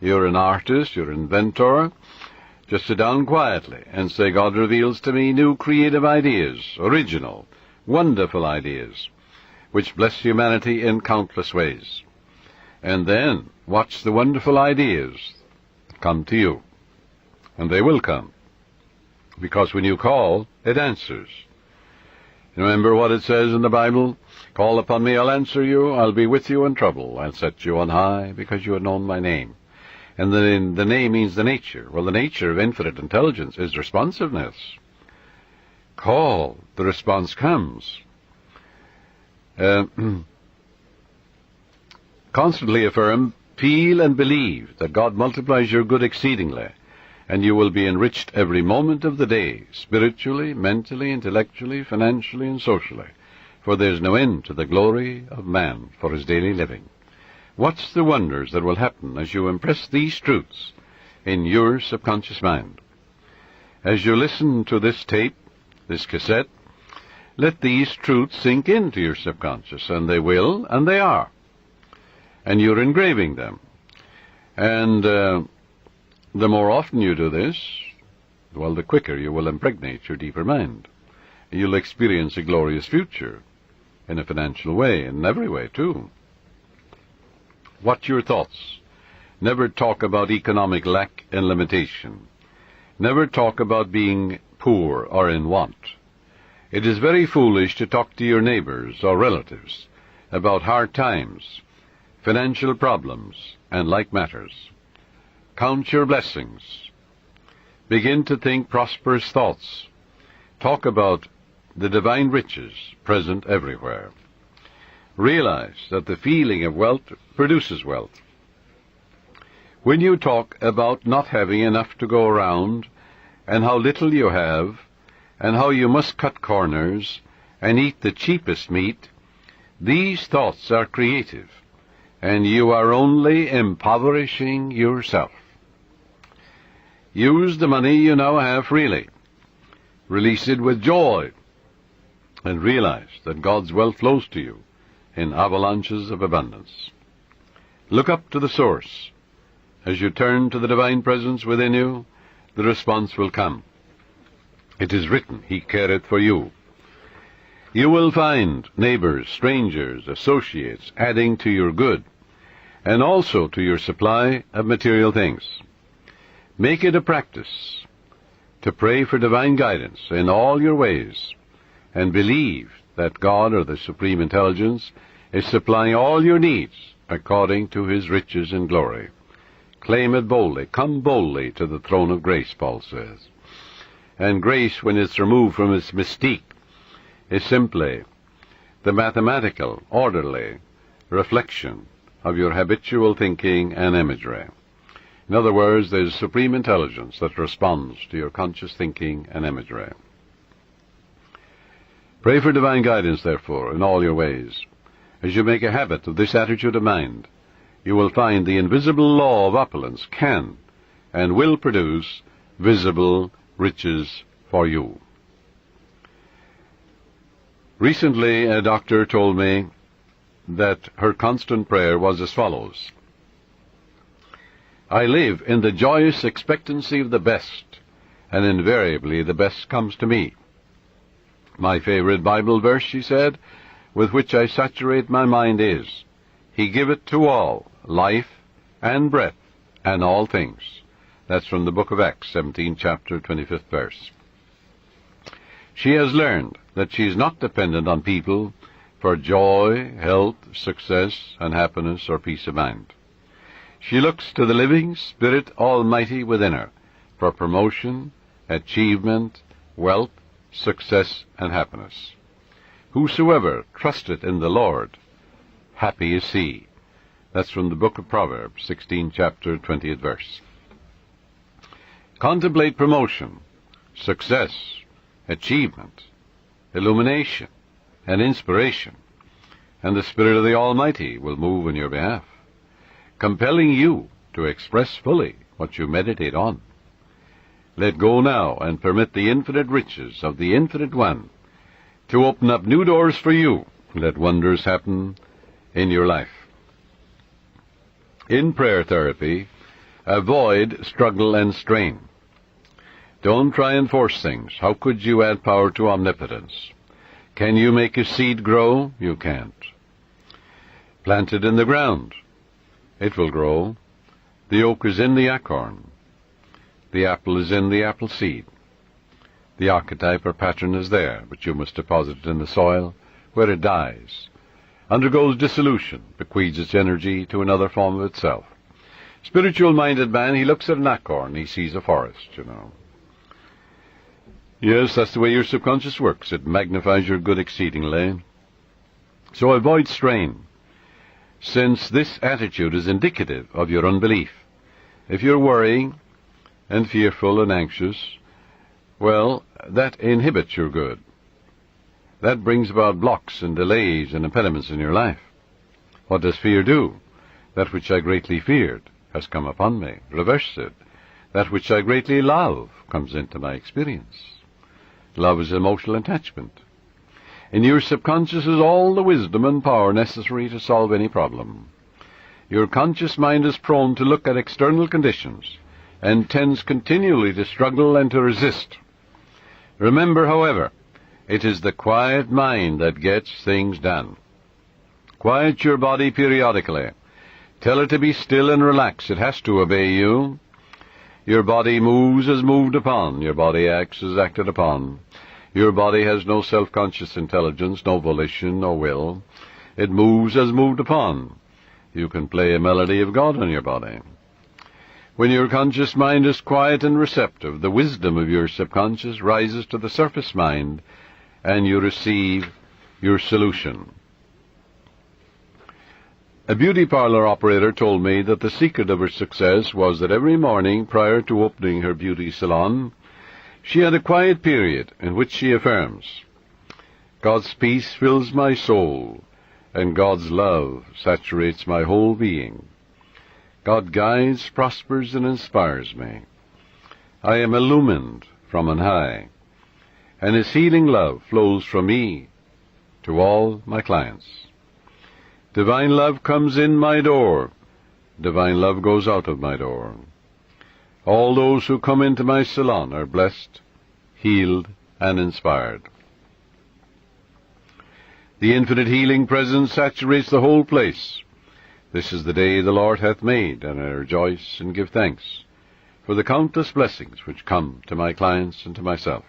you're an artist, you're an inventor, just sit down quietly and say, God reveals to me new creative ideas, original, wonderful ideas, which bless humanity in countless ways. And then watch the wonderful ideas come to you. And they will come, because when you call, it answers. Remember what it says in the Bible? Call upon me, I'll answer you. I'll be with you in trouble. I'll set you on high, because you have known my name. And the name means the nature. Well, the nature of infinite intelligence is responsiveness. Call, the response comes. Constantly affirm, feel and believe that God multiplies your good exceedingly, and you will be enriched every moment of the day, spiritually, mentally, intellectually, financially, and socially, for there's no end to the glory of man for his daily living. Watch the wonders that will happen as you impress these truths in your subconscious mind. As you listen to this tape, this cassette, let these truths sink into your subconscious, and they will, and they are. And you're engraving them. And the more often you do this, well, the quicker you will impregnate your deeper mind. You'll experience a glorious future in a financial way, in every way, too. Watch your thoughts. Never talk about economic lack and limitation. Never talk about being poor or in want. It is very foolish to talk to your neighbors or relatives about hard times, financial problems, and like matters. Count your blessings. Begin to think prosperous thoughts. Talk about the divine riches present everywhere. Realize that the feeling of wealth produces wealth. When you talk about not having enough to go around, and how little you have, and how you must cut corners and eat the cheapest meat, these thoughts are creative, and you are only impoverishing yourself. Use the money you now have freely. Release it with joy, and realize that God's wealth flows to you in avalanches of abundance. Look up to the source. As you turn to the divine presence within you, the response will come. It is written, He careth for you. You will find neighbors, strangers, associates adding to your good, and also to your supply of material things. Make it a practice to pray for divine guidance in all your ways, and believe that God, or the Supreme Intelligence, is supplying all your needs according to His riches and glory. Claim it boldly. Come boldly to the throne of grace, Paul says. And grace, when it's removed from its mystique, is simply the mathematical, orderly reflection of your habitual thinking and imagery. In other words, there's supreme intelligence that responds to your conscious thinking and imagery. Pray for divine guidance, therefore, in all your ways. As you make a habit of this attitude of mind, you will find the invisible law of opulence can and will produce visible riches for you. Recently, a doctor told me that her constant prayer was as follows: I live in the joyous expectancy of the best, and invariably the best comes to me. My favorite Bible verse, she said, with which I saturate my mind is, He giveth to all life and breath and all things. That's from the book of Acts, 17th chapter, 25th verse. She has learned that she is not dependent on people for joy, health, success, and happiness or peace of mind. She looks to the living Spirit Almighty within her for promotion, achievement, wealth, success, and happiness. Whosoever trusteth in the Lord, happy is he. That's from the book of Proverbs, 16th chapter, 20th verse. Contemplate promotion, success, achievement, illumination, and inspiration, and the Spirit of the Almighty will move in your behalf, compelling you to express fully what you meditate on. Let go now and permit the infinite riches of the Infinite One to open up new doors for you. Let wonders happen in your life. In prayer therapy, avoid struggle and strain. Don't try and force things. How could you add power to omnipotence? Can you make a seed grow? You can't. Plant it in the ground. It will grow. The oak is in the acorn. The apple is in the apple seed. The archetype or pattern is there, but you must deposit it in the soil, where it dies, undergoes dissolution, bequeaths its energy to another form of itself. Spiritual-minded man, he looks at an acorn, he sees a forest, Yes, that's the way your subconscious works. It magnifies your good exceedingly. So avoid strain, since this attitude is indicative of your unbelief. If you're worrying and fearful and anxious, well, that inhibits your good. That brings about blocks and delays and impediments in your life. What does fear do? That which I greatly feared has come upon me. Reverse it. That which I greatly love comes into my experience. Love is emotional attachment. In your subconscious is all the wisdom and power necessary to solve any problem. Your conscious mind is prone to look at external conditions and tends continually to struggle and to resist. Remember, however, it is the quiet mind that gets things done. Quiet your body periodically. Tell it to be still and relax. It has to obey you. Your body moves as moved upon. Your body acts as acted upon. Your body has no self-conscious intelligence, no volition, no will. It moves as moved upon. You can play a melody of God on your body. When your conscious mind is quiet and receptive, the wisdom of your subconscious rises to the surface mind, and you receive your solution. A beauty parlor operator told me that the secret of her success was that every morning prior to opening her beauty salon, she had a quiet period in which she affirms, God's peace fills my soul, and God's love saturates my whole being. God guides, prospers, and inspires me. I am illumined from on high, and His healing love flows from me to all my clients. Divine love comes in my door. Divine love goes out of my door. All those who come into my salon are blessed, healed, and inspired. The infinite healing presence saturates the whole place. This is the day the Lord hath made, and I rejoice and give thanks for the countless blessings which come to my clients and to myself.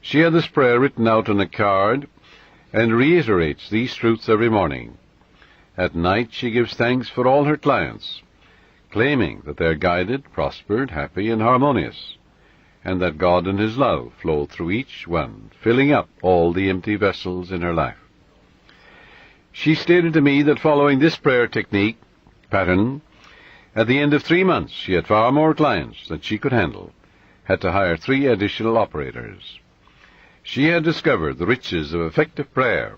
She had this prayer written out on a card and reiterates these truths every morning. At night she gives thanks for all her clients, claiming that they are guided, prospered, happy, and harmonious, and that God and His love flow through each one, filling up all the empty vessels in her life. She stated to me that following this prayer technique pattern, at the end of 3 months she had far more clients than she could handle, had to hire 3 additional operators. She had discovered the riches of effective prayer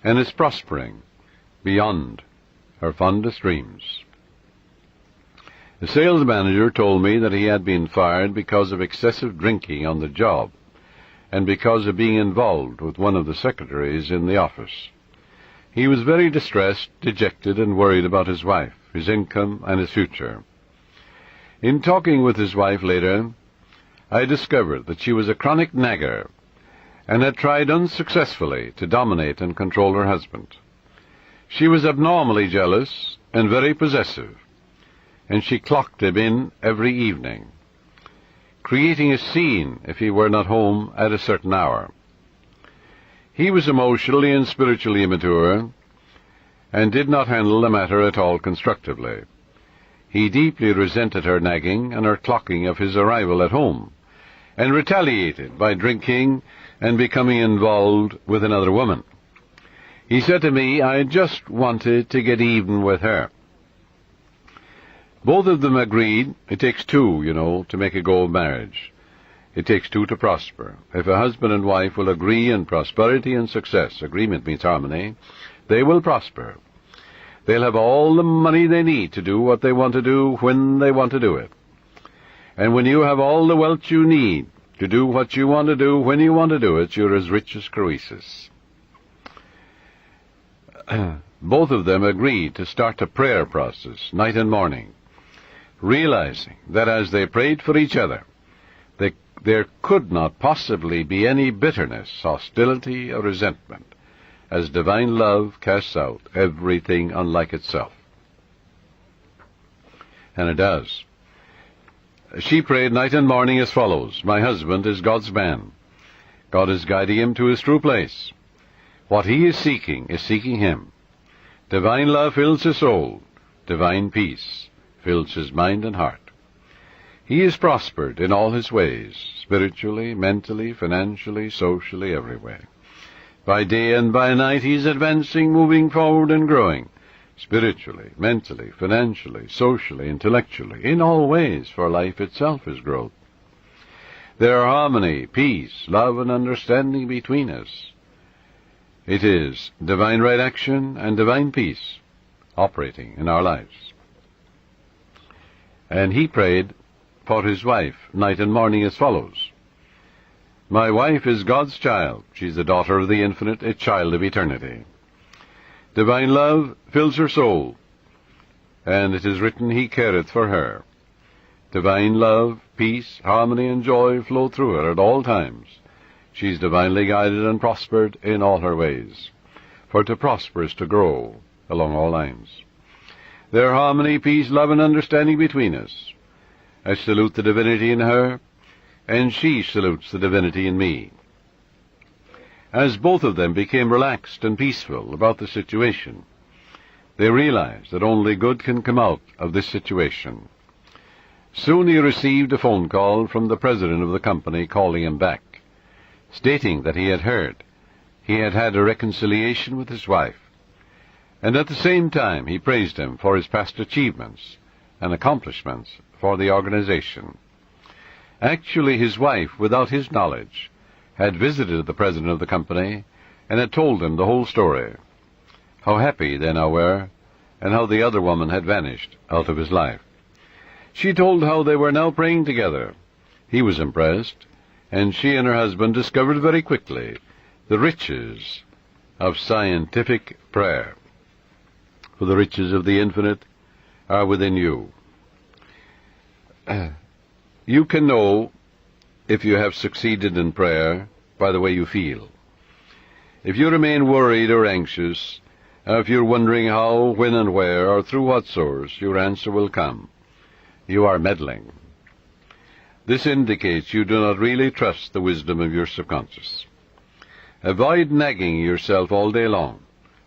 and is prospering beyond her fondest dreams. The sales manager told me that he had been fired because of excessive drinking on the job and because of being involved with one of the secretaries in the office. He was very distressed, dejected, and worried about his wife, his income, and his future. In talking with his wife later, I discovered that she was a chronic nagger and had tried unsuccessfully to dominate and control her husband. She was abnormally jealous and very possessive, and she clocked him in every evening, creating a scene if he were not home at a certain hour. He was emotionally and spiritually immature and did not handle the matter at all constructively. He deeply resented her nagging and her clocking of his arrival at home, and retaliated by drinking and becoming involved with another woman. He said to me, "I just wanted to get even with her." Both of them agreed it takes 2, to make a go of marriage. It takes 2 to prosper. If a husband and wife will agree in prosperity and success, agreement means harmony, they will prosper. They'll have all the money they need to do what they want to do when they want to do it. And when you have all the wealth you need to do what you want to do when you want to do it, you're as rich as Croesus. Both of them agreed to start a prayer process, night and morning, realizing that as they prayed for each other, there could not possibly be any bitterness, hostility, or resentment, as divine love casts out everything unlike itself. And it does. She prayed night and morning as follows: "My husband is God's man. God is guiding him to his true place. What he is seeking him. Divine love fills his soul. Divine peace fills his mind and heart. He is prospered in all his ways, spiritually, mentally, financially, socially, every way. By day and by night he is advancing, moving forward and growing, spiritually, mentally, financially, socially, intellectually, in all ways, for life itself is growth. There are harmony, peace, love, and understanding between us. It is divine right action and divine peace operating in our lives." And he prayed for his wife night and morning as follows: "My wife is God's child. She's the daughter of the infinite, a child of eternity. Divine love fills her soul, and it is written, He careth for her. Divine love, peace, harmony, and joy flow through her at all times. She is divinely guided and prospered in all her ways, for to prosper is to grow along all lines. There are harmony, peace, love, and understanding between us. I salute the divinity in her, and she salutes the divinity in me." As both of them became relaxed and peaceful about the situation, they realized that only good can come out of this situation. Soon he received a phone call from the president of the company calling him back, stating that he had heard he had had a reconciliation with his wife, and at the same time he praised him for his past achievements and accomplishments for the organization. Actually, his wife, without his knowledge, had visited the president of the company and had told him the whole story. how happy they now were, and how the other woman had vanished out of his life. She told how they were now praying together. He was impressed, and she and her husband discovered very quickly the riches of scientific prayer. For the riches of the infinite are within you. You can know if you have succeeded in prayer by the way you feel. If you remain worried or anxious, if you're wondering how, when, and where, or through what source, your answer will come, you are meddling. This indicates you do not really trust the wisdom of your subconscious. Avoid nagging yourself all day long,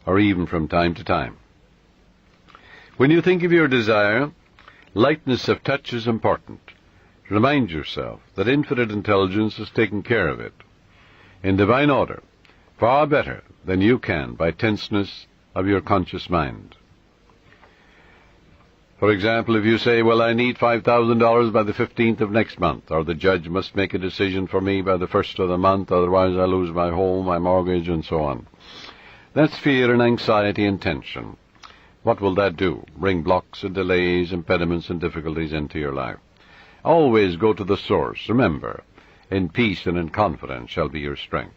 or even from time to time. When you think of your desire, lightness of touch is important. Remind yourself that infinite intelligence has taken care of it, in divine order, far better than you can by tenseness of your conscious mind. For example, if you say, well, I need $5,000 by the 15th of next month, or the judge must make a decision for me by the 1st of the month, otherwise I lose my home, my mortgage, and so on. That's fear and anxiety and tension. What will that do? Bring blocks and delays, impediments and difficulties into your life. Always go to the source. Remember, in peace and in confidence shall be your strength.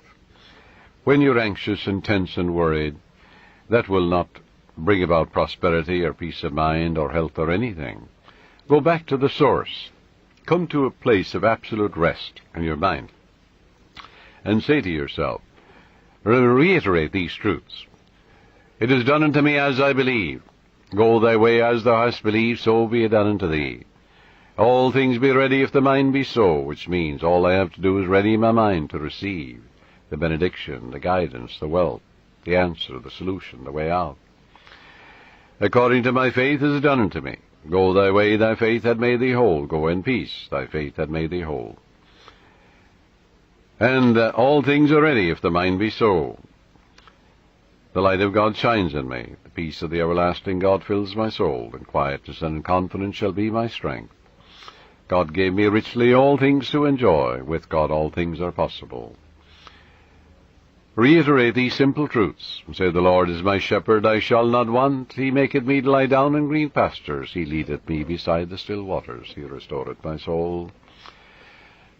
When you're anxious and tense and worried, that will not bring about prosperity or peace of mind or health or anything. Go back to the source. Come to a place of absolute rest in your mind and say to yourself, reiterate these truths. It is done unto me as I believe. Go thy way as thou hast believed, so be it done unto thee. All things be ready if the mind be so, which means all I have to do is ready my mind to receive the benediction, the guidance, the wealth, the answer, the solution, the way out. According to my faith is it done unto me. Go thy way, thy faith hath made thee whole. Go in peace, thy faith hath made thee whole. And all things are ready if the mind be so. The light of God shines in me. The peace of the everlasting God fills my soul, and quietness and confidence shall be my strength. God gave me richly all things to enjoy. With God all things are possible. Reiterate these simple truths, and say, the Lord is my shepherd, I shall not want. He maketh me to lie down in green pastures. He leadeth me beside the still waters. He restoreth my soul.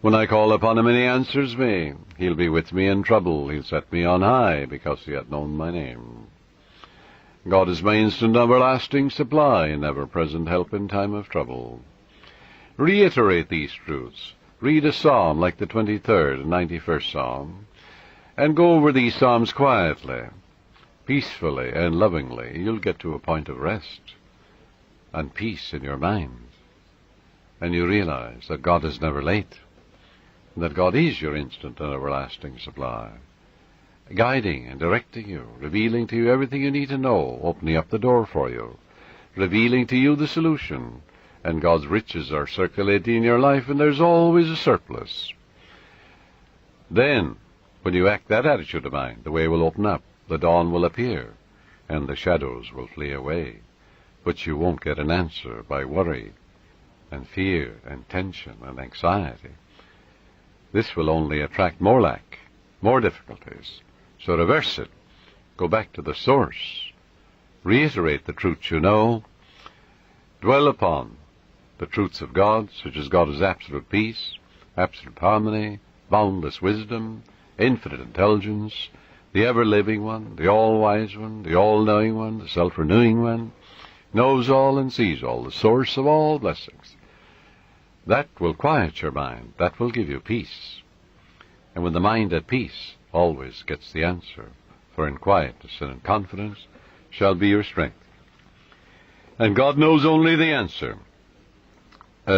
When I call upon him and he answers me, he'll be with me in trouble. He'll set me on high, because he hath known my name. God is my instant everlasting supply, and ever-present help in time of trouble. Reiterate these truths. Read a psalm like the 23rd and 91st Psalm, and go over these psalms quietly, peacefully, and lovingly. You'll get to a point of rest and peace in your mind, and you realize that God is never late, and that God is your instant and everlasting supply, guiding and directing you, revealing to you everything you need to know, opening up the door for you, revealing to you the solution, and God's riches are circulating in your life, and there's always a surplus. Then, when you act that attitude of mind, the way will open up, the dawn will appear, and the shadows will flee away. But you won't get an answer by worry and fear and tension and anxiety. This will only attract more lack, more difficulties. So reverse it. Go back to the source. Reiterate the truths you know. Dwell upon the truths of God, such as God is absolute peace, absolute harmony, boundless wisdom, infinite intelligence, the ever-living one, the all-wise one, the all-knowing one, the self-renewing one, knows all and sees all, the source of all blessings. That will quiet your mind. That will give you peace. And when the mind at peace always gets the answer, for in quietness and in confidence shall be your strength. And God knows only the answer.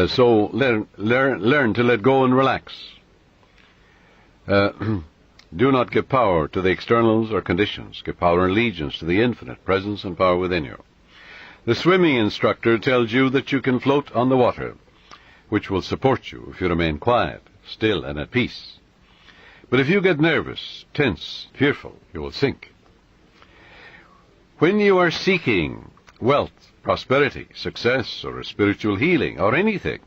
So learn to let go and relax. Do not give power to the externals or conditions. Give power and allegiance to the infinite presence and power within you. The swimming instructor tells you that you can float on the water, which will support you if you remain quiet, still, and at peace. But if you get nervous, tense, fearful, you will sink. When you are seeking wealth, prosperity, success, or a spiritual healing, or anything,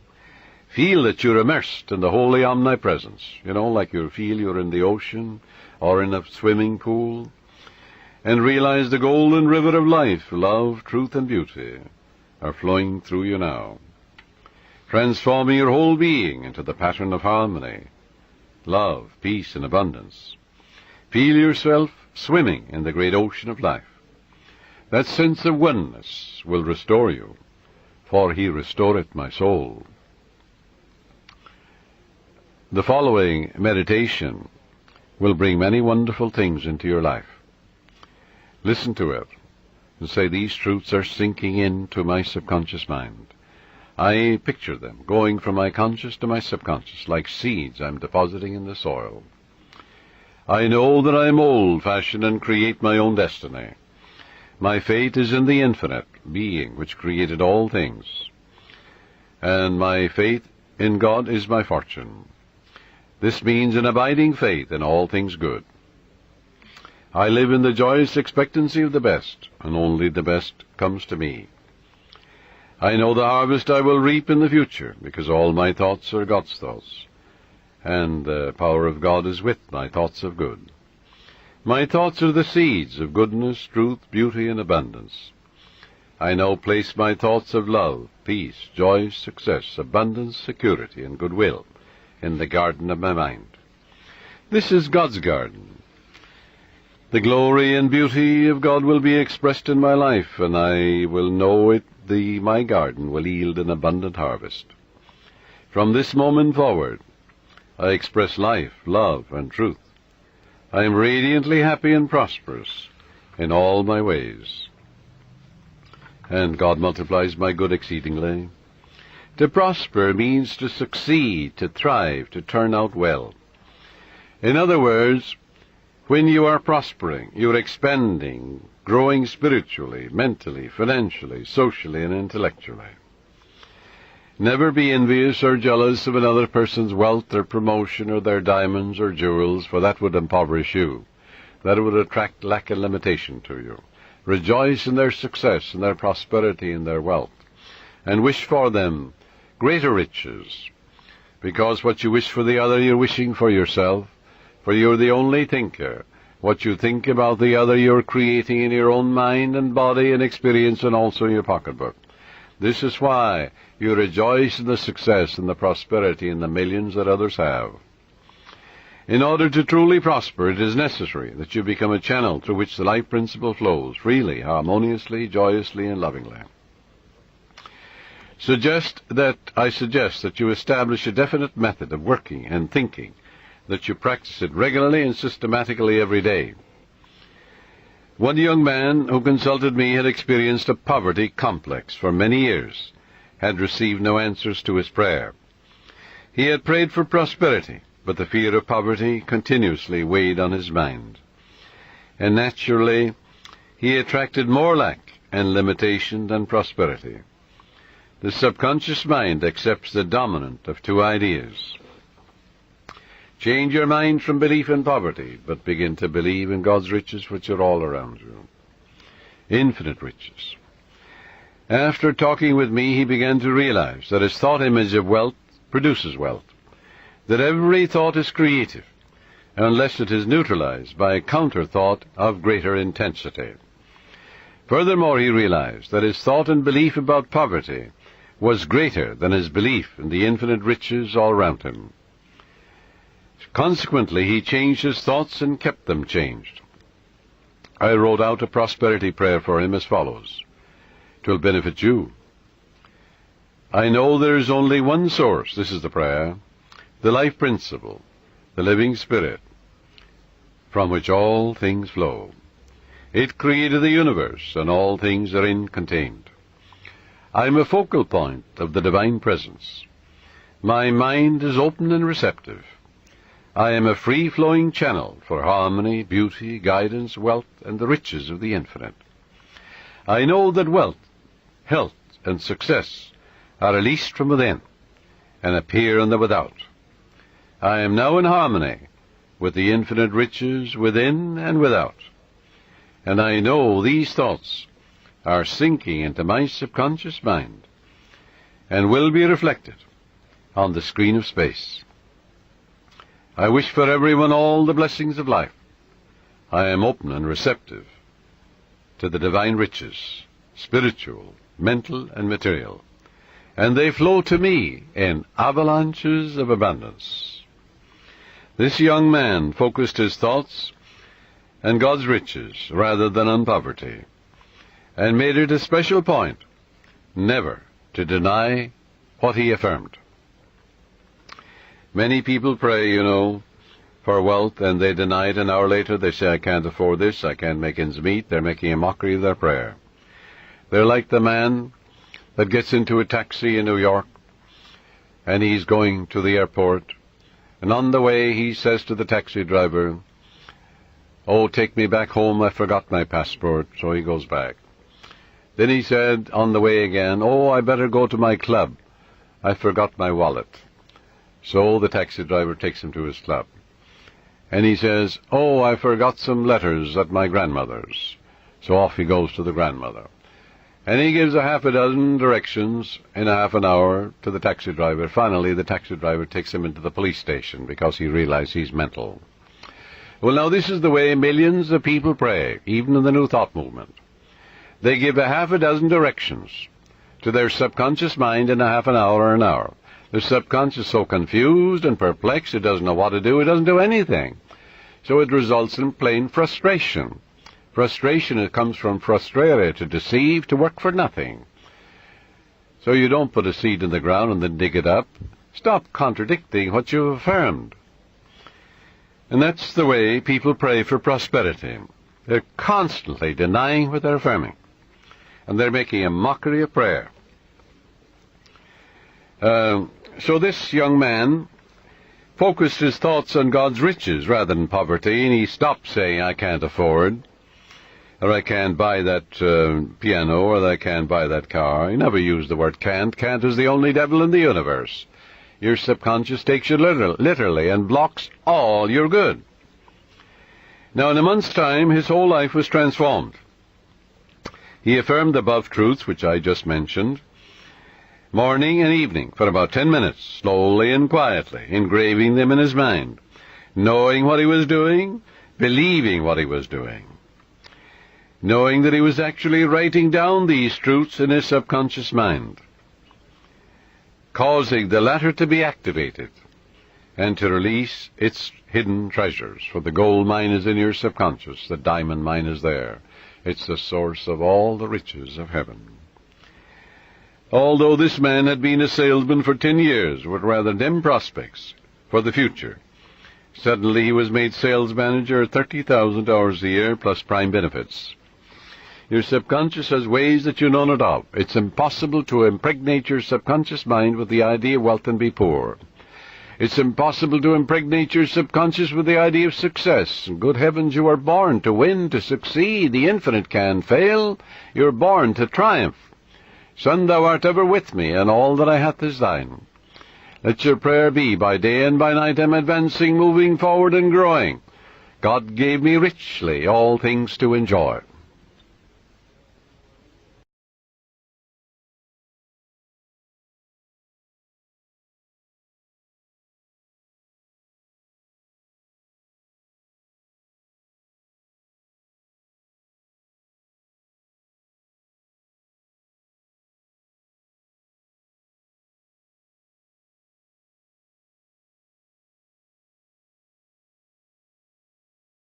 feel that you're immersed in the holy omnipresence. You know, like you feel you're in the ocean or in a swimming pool. and realize the golden river of life, love, truth, and beauty are flowing through you now, transforming your whole being into the pattern of harmony, love, peace, and abundance. Feel yourself swimming in the great ocean of life. That sense of oneness will restore you, for he restoreth my soul. The following meditation will bring many wonderful things into your life. Listen to it and say, these truths are sinking into my subconscious mind. I picture them going from my conscious to my subconscious, like seeds I'm depositing in the soil. I know that I mold, fashion, and create my own destiny. My fate is in the infinite being which created all things, and my faith in God is my fortune. This means an abiding faith in all things good. I live in the joyous expectancy of the best, and only the best comes to me. I know the harvest I will reap in the future, because all my thoughts are God's thoughts, and the power of God is with my thoughts of good. My thoughts are the seeds of goodness, truth, beauty, and abundance. I now place my thoughts of love, peace, joy, success, abundance, security, and goodwill in the garden of my mind. This is God's garden. The glory and beauty of God will be expressed in my life, and I will know it. My garden will yield an abundant harvest. From this moment forward, I express life, love, and truth. I am radiantly happy and prosperous in all my ways, and God multiplies my good exceedingly. To prosper means to succeed, to thrive, to turn out well. In other words, when you are prospering, you are expanding, growing spiritually, mentally, financially, socially, and intellectually. Never be envious or jealous of another person's wealth or promotion or their diamonds or jewels, for that would impoverish you. That would attract lack and limitation to you. Rejoice in their success, in their prosperity, in their wealth, and wish for them greater riches, because what you wish for the other, you're wishing for yourself, for you're the only thinker. What you think about the other, you're creating in your own mind and body and experience, and also in your pocketbook. This is why you rejoice in the success and the prosperity and the millions that others have. In order to truly prosper, it is necessary that you become a channel through which the life principle flows freely, harmoniously, joyously, and lovingly. I suggest that you establish a definite method of working and thinking, that you practice it regularly and systematically every day. One young man who consulted me had experienced a poverty complex for many years, had received no answers to his prayer. He had prayed for prosperity, but the fear of poverty continuously weighed on his mind, and naturally he attracted more lack and limitation than prosperity. The subconscious mind accepts the dominant of two ideas. Change your mind from belief in poverty, but begin to believe in God's riches, which are all around you. Infinite riches. After talking with me, he began to realize that his thought image of wealth produces wealth, that every thought is creative, unless it is neutralized by a counter-thought of greater intensity. Furthermore, he realized that his thought and belief about poverty was greater than his belief in the infinite riches all around him. Consequently, he changed his thoughts and kept them changed. I wrote out a prosperity prayer for him as follows. It will benefit you. I know there is only one source, this is the prayer, the life principle, the living spirit, from which all things flow. It created the universe, and all things therein contained. I am a focal point of the divine presence. My mind is open and receptive. I am a free-flowing channel for harmony, beauty, guidance, wealth, and the riches of the infinite. I know that wealth, health, and success are released from within and appear in the without. I am now in harmony with the infinite riches within and without, and I know these thoughts are sinking into my subconscious mind and will be reflected on the screen of space. I wish for everyone all the blessings of life. I am open and receptive to the divine riches, spiritual, mental, and material, and they flow to me in avalanches of abundance. This young man focused his thoughts on God's riches rather than on poverty, and made it a special point never to deny what he affirmed. Many people pray, for wealth, and they deny it an hour later. They say, I can't afford this, I can't make ends meet. They're making a mockery of their prayer. They're like the man that gets into a taxi in New York, and he's going to the airport, and on the way he says to the taxi driver, oh, take me back home, I forgot my passport. So he goes back. Then he said on the way again, oh, I better go to my club, I forgot my wallet. So the taxi driver takes him to his club. And he says, oh, I forgot some letters at my grandmother's. So off he goes to the grandmother. And he gives a half a dozen directions in a half an hour to the taxi driver. Finally, the taxi driver takes him into the police station because he realizes he's mental. Well, now this is the way millions of people pray, even in the New Thought movement. They give a half a dozen directions to their subconscious mind in a half an hour or an hour. The subconscious is so confused and perplexed, it doesn't know what to do, it doesn't do anything. So it results in plain frustration. Frustration, it comes from frustrare, to deceive, to work for nothing. So you don't put a seed in the ground and then dig it up. Stop contradicting what you've affirmed. And that's the way people pray for prosperity. They're constantly denying what they're affirming. And they're making a mockery of prayer. So this young man focused his thoughts on God's riches rather than poverty, and he stopped saying, I can't afford, or I can't buy that piano, or I can't buy that car. He never used the word can't. Can't is the only devil in the universe. Your subconscious takes you literally and blocks all your good. Now, in a month's time, his whole life was transformed. He affirmed the above truths, which I just mentioned, morning and evening, for about 10 minutes, slowly and quietly, engraving them in his mind, knowing what he was doing, believing what he was doing, knowing that he was actually writing down these truths in his subconscious mind, causing the latter to be activated and to release its hidden treasures. For the gold mine is in your subconscious, the diamond mine is there. It's the source of all the riches of heaven. Although this man had been a salesman for 10 years with rather dim prospects for the future, suddenly he was made sales manager at $30,000 a year plus prime benefits. Your subconscious has ways that you know not of. It's impossible to impregnate your subconscious mind with the idea of wealth and be poor. It's impossible to impregnate your subconscious with the idea of success. Good heavens, you are born to win, to succeed. The infinite can fail. You're born to triumph. Son, thou art ever with me, and all that I hath is thine. Let your prayer be, by day and by night I'm advancing, moving forward and growing. God gave me richly all things to enjoy.